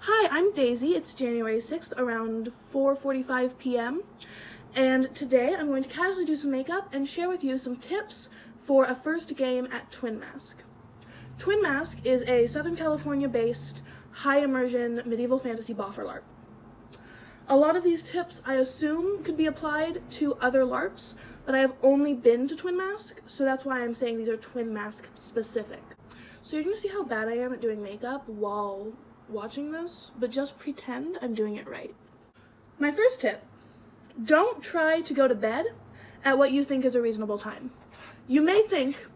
Hi, I'm Daisy. It's January 6th around 4:45 p.m. and today I'm going to casually do some makeup and share with you some tips for a first game at Twin Mask. Twin Mask is a Southern California based high immersion medieval fantasy boffer LARP. A lot of these tips I assume could be applied to other LARPs, but I have only been to Twin Mask, so that's why I'm saying these are Twin Mask specific. So you're going to see how bad I am at doing makeup while watching this, but just pretend I'm doing it right. My first tip, don't try to go to bed at what you think is a reasonable time. You may think,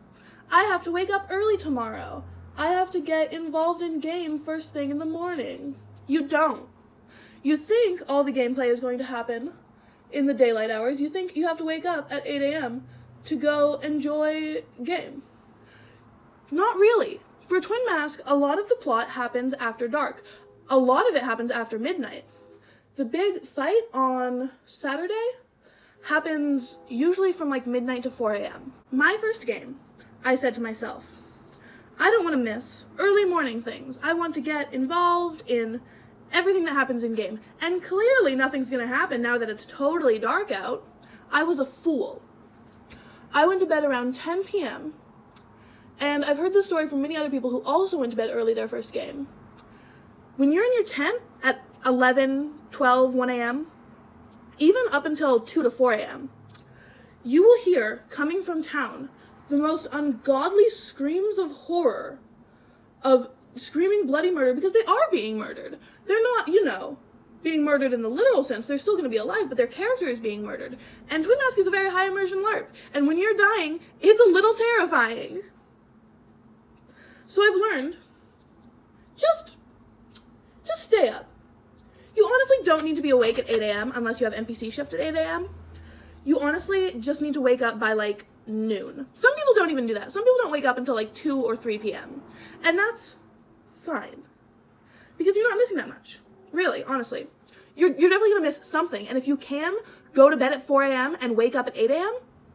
I have to wake up early tomorrow. I have to get involved in game first thing in the morning. You don't. You think all the gameplay is going to happen in the daylight hours. You think you have to wake up at 8 a.m. to go enjoy game. Not really. For Twin Mask, a lot of the plot happens after dark. A lot of it happens after midnight. The big fight on Saturday happens usually from like midnight to 4 a.m. My first game, I said to myself, I don't want to miss early morning things. I want to get involved in everything that happens in game. And clearly nothing's going to happen now that it's totally dark out. I was a fool. I went to bed around 10 p.m. And I've heard this story from many other people who also went to bed early their first game. When you're in your tent at 11, 12, 1 a.m., even up until 2 to 4 a.m., you will hear, coming from town, the most ungodly screams of horror, of screaming bloody murder, because they are being murdered. They're not, being murdered in the literal sense. They're still going to be alive, but their character is being murdered. And Twin Mask is a very high immersion LARP, and when you're dying, it's a little terrifying. So I've learned, just stay up. You honestly don't need to be awake at 8 a.m. unless you have NPC shift at 8 a.m. You honestly just need to wake up by like noon. Some people don't even do that. Some people don't wake up until like 2 or 3 p.m. And that's fine. Because you're not missing that much. Really, honestly. You're definitely going to miss something. And if you can go to bed at 4 a.m. and wake up at 8 a.m.,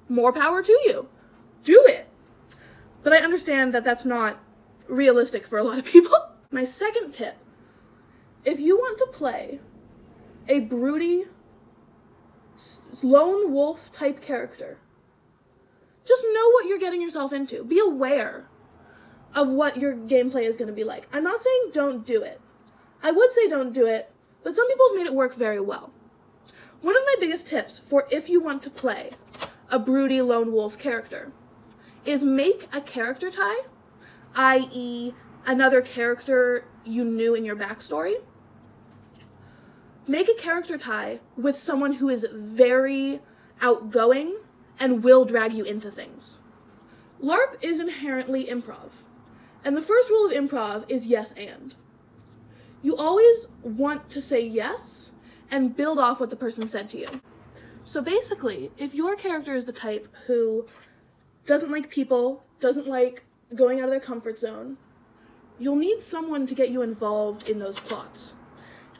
more power to you. Do it. But I understand that that's not realistic for a lot of people. My second tip, if you want to play a broody, lone wolf type character, just know what you're getting yourself into. Be aware of what your gameplay is going to be like. I'm not saying don't do it. I would say don't do it, but some people have made it work very well. One of my biggest tips for if you want to play a broody lone wolf character is make a character tie, i.e. another character you knew in your backstory. Make a character tie with someone who is very outgoing and will drag you into things. LARP is inherently improv, and the first rule of improv is yes and. You always want to say yes and build off what the person said to you. So basically, if your character is the type who doesn't like people, doesn't like going out of their comfort zone, you'll need someone to get you involved in those plots.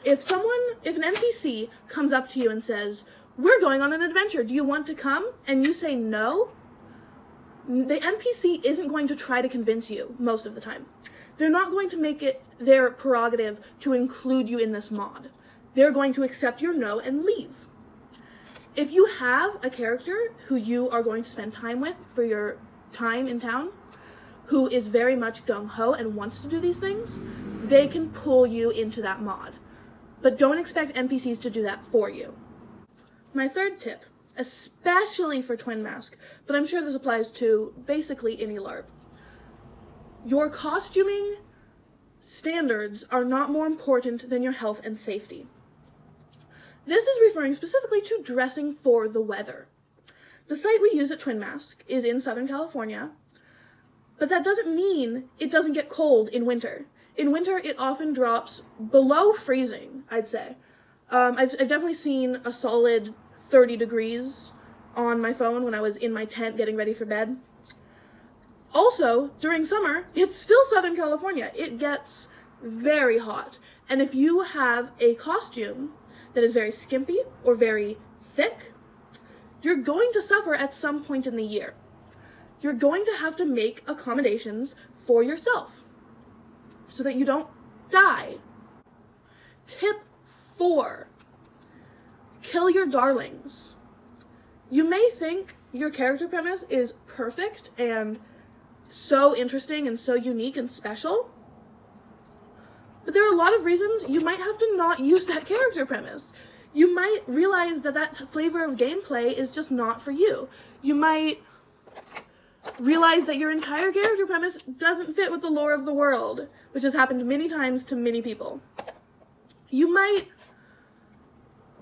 If an NPC comes up to you and says, we're going on an adventure, do you want to come? And you say no, the NPC isn't going to try to convince you most of the time. They're not going to make it their prerogative to include you in this mod. They're going to accept your no and leave. If you have a character who you are going to spend time with for your time in town, who is very much gung-ho and wants to do these things, they can pull you into that mod. But don't expect NPCs to do that for you. My third tip, especially for Twin Mask, but I'm sure this applies to basically any LARP. Your costuming standards are not more important than your health and safety. This is referring specifically to dressing for the weather. The site we use at Twin Mask is in Southern California, but that doesn't mean it doesn't get cold in winter. In winter, it often drops below freezing, I'd say. I've definitely seen a solid 30 degrees on my phone when I was in my tent getting ready for bed. Also, during summer, it's still Southern California. It gets very hot. And if you have a costume that is very skimpy or very thick, you're going to suffer at some point in the year. You're going to have to make accommodations for yourself so that you don't die. Tip 4. Kill your darlings. You may think your character premise is perfect and so interesting and so unique and special, but there are a lot of reasons you might have to not use that character premise. You might realize that that flavor of gameplay is just not for you. You might realize that your entire character premise doesn't fit with the lore of the world, which has happened many times to many people. You might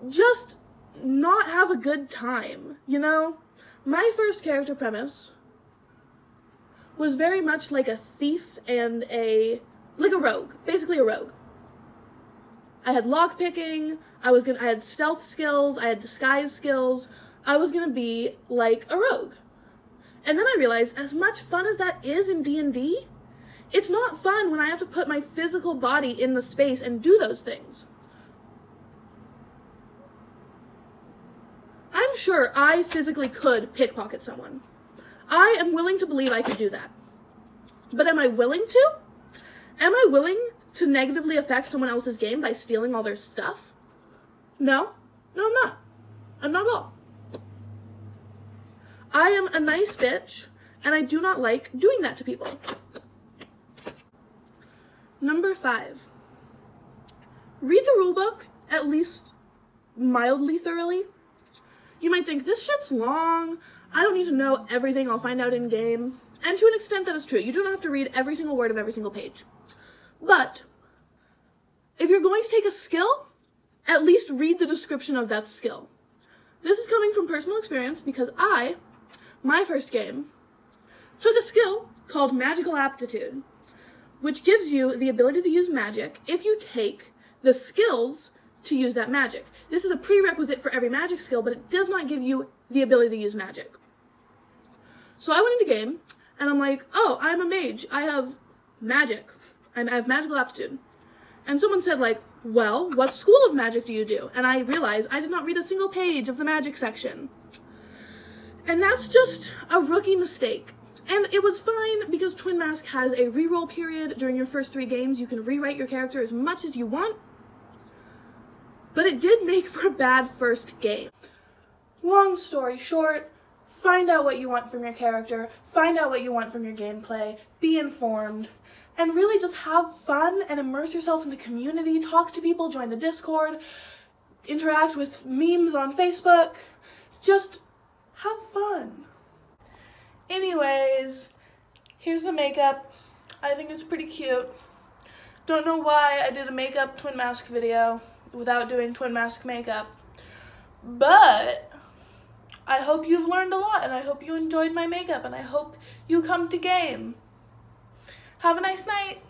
just not have a good time, you know? My first character premise was very much like a thief and like a rogue, basically a rogue. I had lockpicking, I had stealth skills, I had disguise skills. I was gonna be like a rogue. And then I realized, as much fun as that is in D&D, it's not fun when I have to put my physical body in the space and do those things. I'm sure I physically could pickpocket someone. I am willing to believe I could do that. But am I willing to? Am I willing to negatively affect someone else's game by stealing all their stuff? No. No, I'm not. I'm not at all. I am a nice bitch, and I do not like doing that to people. Number 5. Read the rulebook, at least mildly thoroughly. You might think, this shit's long, I don't need to know everything I'll find out in game. And to an extent that is true. You don't have to read every single word of every single page. But if you're going to take a skill, at least read the description of that skill. This is coming from personal experience because my first game, took a skill called Magical Aptitude, which gives you the ability to use magic if you take the skills to use that magic. This is a prerequisite for every magic skill, but it does not give you the ability to use magic. So I went into game, and I'm like, oh, I'm a mage. I have magic. I have magical aptitude. And someone said, like, well, what school of magic do you do? And I realized I did not read a single page of the magic section. And that's just a rookie mistake. And it was fine because Twin Mask has a reroll period during your first 3 games. You can rewrite your character as much as you want. But it did make for a bad first game. Long story short, find out what you want from your character, find out what you want from your gameplay, be informed, and really just have fun and immerse yourself in the community, talk to people, join the Discord, interact with memes on Facebook, just have fun. Anyways, here's the makeup. I think it's pretty cute. Don't know why I did a makeup Twin Mask video without doing Twin Mask makeup, but I hope you've learned a lot, and I hope you enjoyed my makeup, and I hope you come to game. Have a nice night.